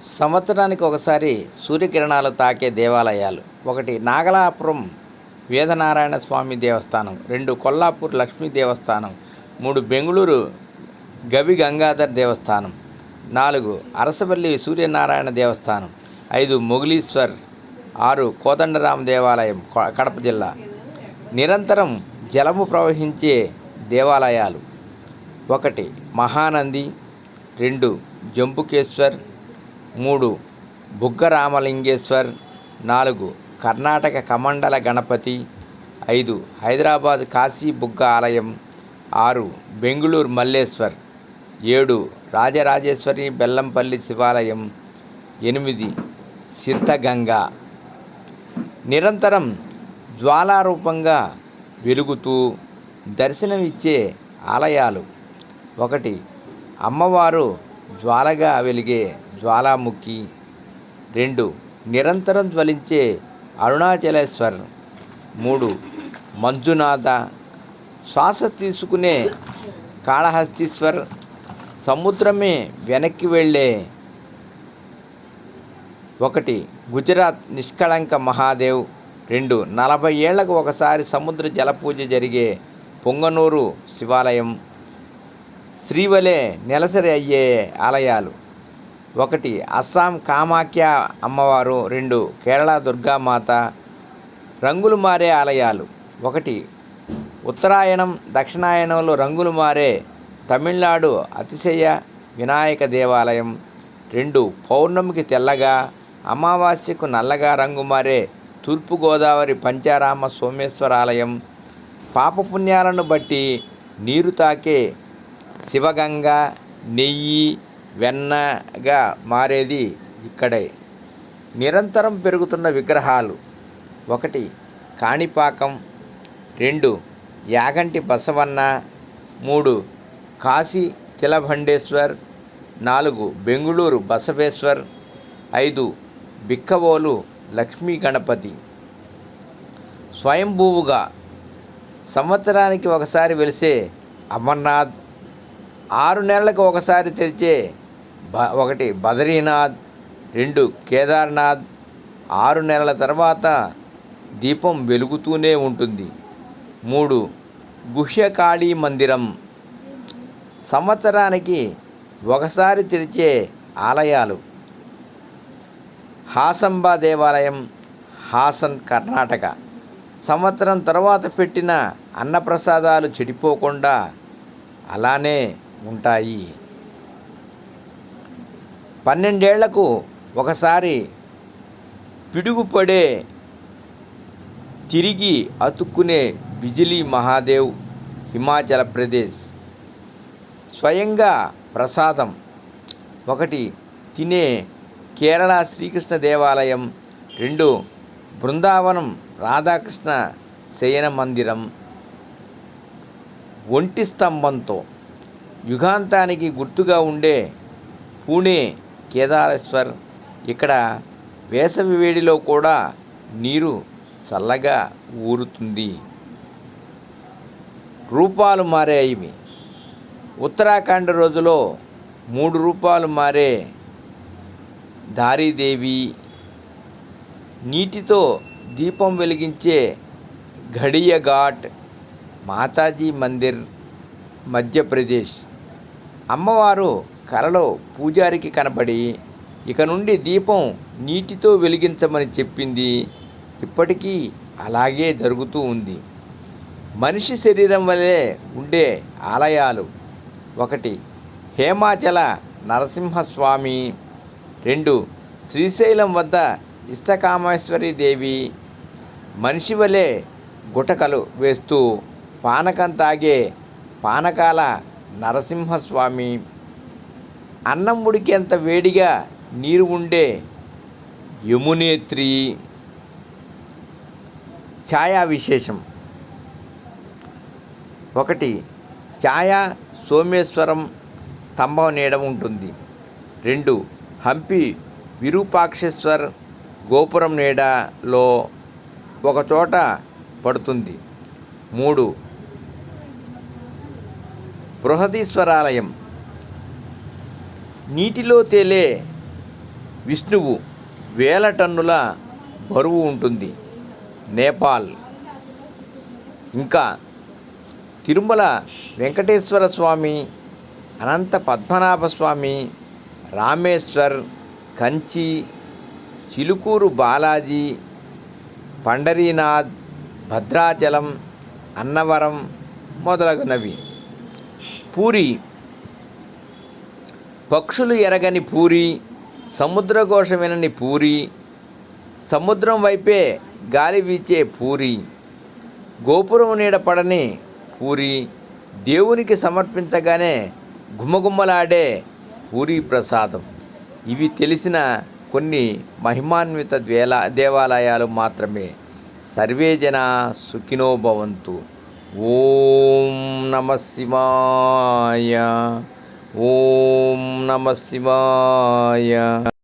సంవత్సరానికి ఒకసారి సూర్యకిరణాలు తాకే దేవాలయాలు. 1 నాగలాపురం వేదనారాయణ స్వామి దేవస్థానం, 2 కొల్లాపూర్ లక్ష్మీ దేవస్థానం, 3 బెంగుళూరు గవి గంగాధర్ దేవస్థానం, 4 అరసవల్లి సూర్యనారాయణ దేవస్థానం, 5 మొగలీశ్వర్, 6 కోదండరామ దేవాలయం కడప జిల్లా. నిరంతరం జలము ప్రవహించే దేవాలయాలు: 1 మహానంది, 2 జంబుకేశ్వర్, 3 బుగ్గరామలింగేశ్వర్, 4 కర్ణాటక కమండల గణపతి, 5 హైదరాబాద్ కాశీ బుగ్గ ఆలయం, 6 బెంగుళూరు మల్లేశ్వర్, 7 రాజరాజేశ్వరి బెల్లంపల్లి శివాలయం, 8 సిద్ధగంగా. నిరంతరం జ్వాలారూపంగా వెలుగుతూ దర్శనమిచ్చే ఆలయాలు: 1 అమ్మవారు జ్వాలగా వెలిగే జ్వాలాముఖి, 2 నిరంతరం జ్వలించే అరుణాచలేశ్వర్, 3 మంజునాథ, శ్వాస తీసుకునే కాళహస్తీశ్వర్, సముద్రమే వెనక్కి వెళ్ళే 1 గుజరాత్ నిష్కళంక మహాదేవ్, 2 40 ఏళ్లకు ఒకసారి సముద్ర జలపూజ జరిగే పొంగనూరు శివాలయం, శ్రీవలే నెలసరి అయ్యే ఆలయాలు: 1 అస్సాం కామాఖ్య అమ్మవారు, 2 కేరళ దుర్గామాత. రంగులు మారే ఆలయాలు: 1 ఉత్తరాయణం దక్షిణాయనంలో రంగులు మారే తమిళనాడు అతిశయ వినాయక దేవాలయం, 2 పౌర్ణమికి తెల్లగా అమావాస్యకు నల్లగా రంగు మారే తూర్పుగోదావరి పంచారామ సోమేశ్వర ఆలయం, పాపపుణ్యాలను బట్టి నీరు తాకే శివగంగ, నెయ్యి వెన్నగా మారేది ఇక్కడే. నిరంతరం పెరుగుతున్న విగ్రహాలు: 1 కాణిపాకం, 2 యాగంటి బసవన్న, 3 కాశీ తిలభండేశ్వర్, 4 బెంగుళూరు బసవేశ్వర్, 5 బిక్కవోలు లక్ష్మీ గణపతి. స్వయంభూవుగా సంవత్సరానికి ఒకసారి వెలిసే అమర్నాథ్, 6 నెలలకు ఒకసారి తెరిచే 1 బదరీనాథ్, 2 కేదార్నాథ్, 6 నెలల తర్వాత దీపం వెలుగుతూనే ఉంటుంది, 3 గుహ్యకాళీ మందిరం. సంవత్సరానికి ఒకసారి తెరిచే ఆలయాలు: హాసంబ దేవాలయం, హాసన్ కర్ణాటక. సంవత్సరం తర్వాత పెట్టిన అన్నప్రసాదాలు చెడిపోకుండా అలానే ఉంటాయి. 12 ఏళ్లకు ఒకసారి పిడుగుపడే తిరిగి అతుక్కునే బిజిలీ మహాదేవ్, హిమాచల్ ప్రదేశ్. స్వయంగా ప్రసాదం: 1 తినే కేరళ శ్రీకృష్ణ దేవాలయం, 2 బృందావనం రాధాకృష్ణ శయన మందిరం. ఒంటి స్తంభంతో యుగాంతానికి గుర్తుగా ఉండే పూణే కేదారేశ్వర్. ఇక్కడ వేసవి వేడిలో కూడా నీరు చల్లగా ఊరుతుంది. రూపాలు మారేవి: ఉత్తరాఖండ్ రోజులో 3 రూపాలు మారే దారీదేవి, నీటితో దీపం వెలిగించే ఘడియ ఘాట్, మాతాజీ మందిర్, మధ్యప్రదేశ్. అమ్మవారు కలలో పూజారికి కనపడి ఇక నుండి దీపం నీటితో వెలిగించమని చెప్పింది. ఇప్పటికీ అలాగే జరుగుతూ ఉంది. మనిషి శరీరం వలె ఉండే ఆలయాలు: 1 హేమాచల నరసింహస్వామి, 2 శ్రీశైలం వద్ద ఇష్టకామేశ్వరి దేవి. మనిషి వలె గుటకలు వేస్తూ పానకం తాగే పానకాల నరసింహస్వామి. అన్నం ఉడికేంత వేడిగా నీరు ఉండే యమునేత్రి. ఛాయా విశేషం: 1 ఛాయా సోమేశ్వరం స్తంభం నీడ ఉంటుంది, 2 హంపి విరూపాక్షేశ్వర్ గోపురం నీడలో ఒకచోట పడుతుంది, 3 బృహదీశ్వరాలయం నీటిలో తేలే విష్ణువు వేల టన్నుల బరువు ఉంటుంది. నేపాల్. ఇంకా తిరుమల వెంకటేశ్వర స్వామి, అనంత పద్మనాభ స్వామి, రామేశ్వర్, కంచి, చిలుకూరు బాలాజీ, పండరీనాథ్, భద్రాచలం, అన్నవరం మొదలగునవి. పూరి. పక్షులు ఎరగని పూరి, సముద్రఘోష వినని పూరి, సముద్రం వైపే గాలి వీచే పూరి, గోపురం నీడ పడని పూరి, దేవునికి సమర్పించగానే గుమగుమలాడే పూరి ప్రసాదం. ఇవి తెలిసిన కొన్ని మహిమాన్విత దేవాలయాలు మాత్రమే. సర్వే జనా సుఖినో భవంతు. ఓం నమః శివాయ. ఓం నమః శివాయ.